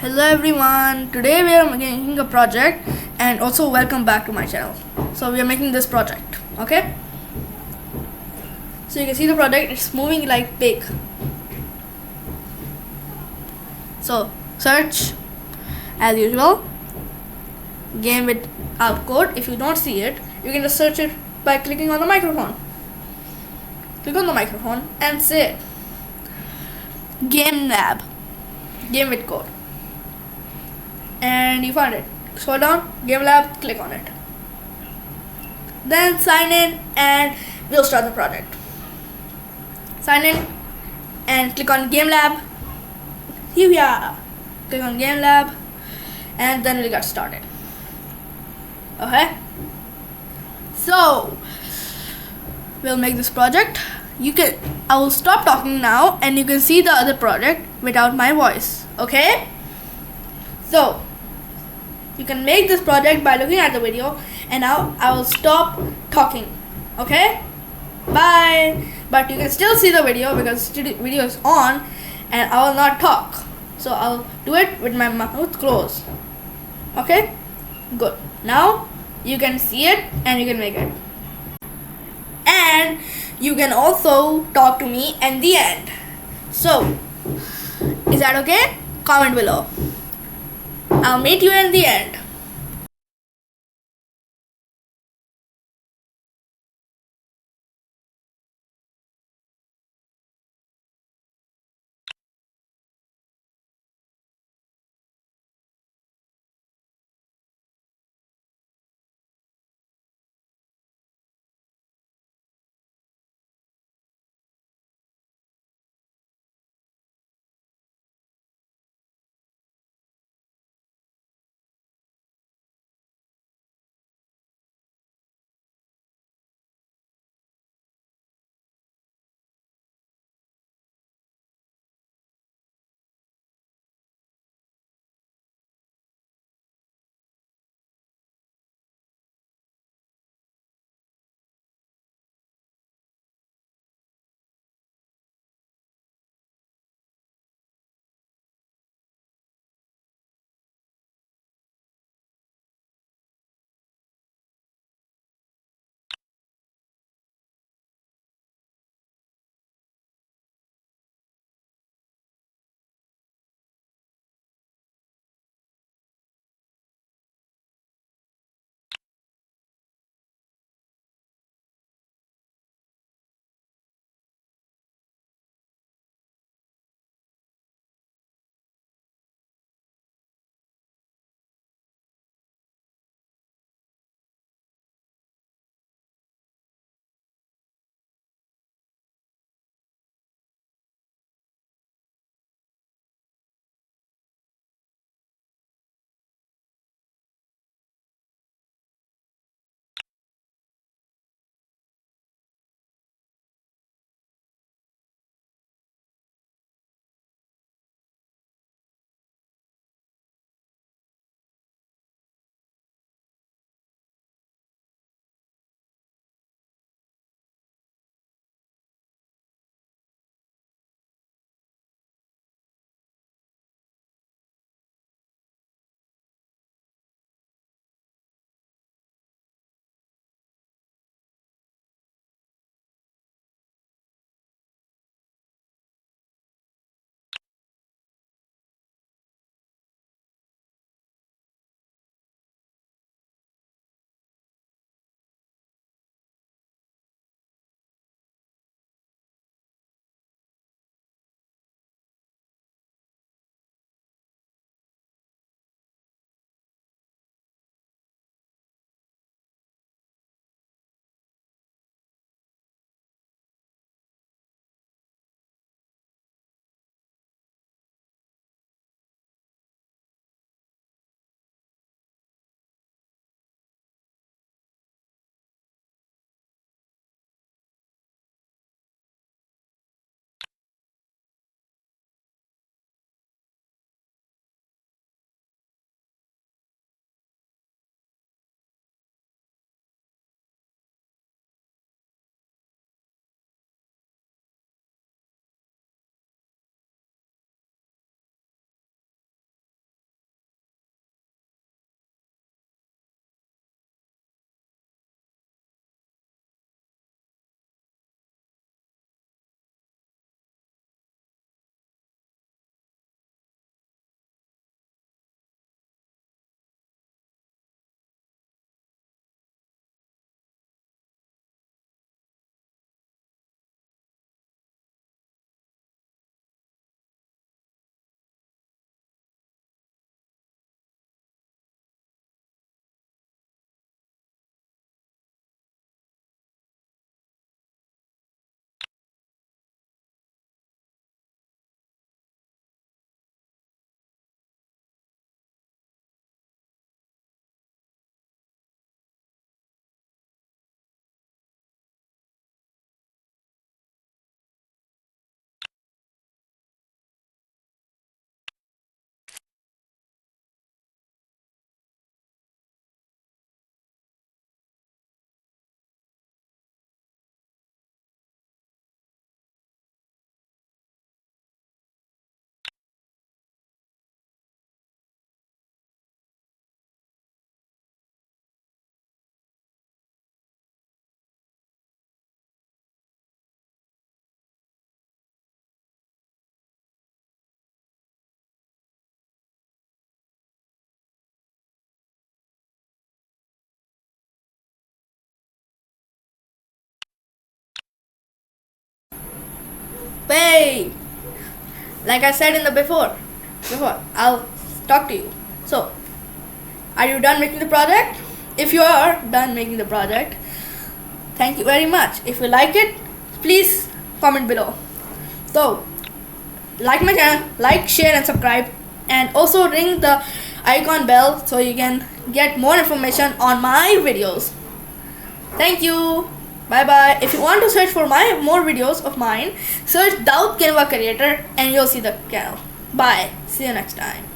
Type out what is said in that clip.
Hello everyone, today we are making a project and also welcome back to my channel. So we are making this project, okay? So you can see the project, it's moving like big. So search as usual, game with outcode. If you don't see it, you can just search it by clicking on the microphone. Click on the microphone and say Game Lab, game with code. And you find it. Scroll down, Game Lab, click on it. Then sign in and we'll start the project. Sign in and click on Game Lab. Here we are. Click on Game Lab and then we'll get started. Okay? So we'll make this project. I will stop talking now and you can see the other project without my voice. Okay? So you can make this project by looking at the video, and now I will stop talking. Okay? Bye. But you can still see the video because the video is on and I will not talk. So I'll do it with my mouth closed. Okay? Good. Now you can see it and you can make it. And you can also talk to me at the end. So, is that okay? Comment below. I'll meet you in the end. Hey, like I said in the before, I'll talk to you. So, are you done making the project? If you are done making the project, thank you very much. If you like it, please comment below. So, like my channel, like, share and subscribe, and also ring the icon bell so you can get more information on my videos. Thank you. Bye bye. If you want to search for more videos of mine, search Daud Canva Creator and you'll see the channel. Bye. See you next time.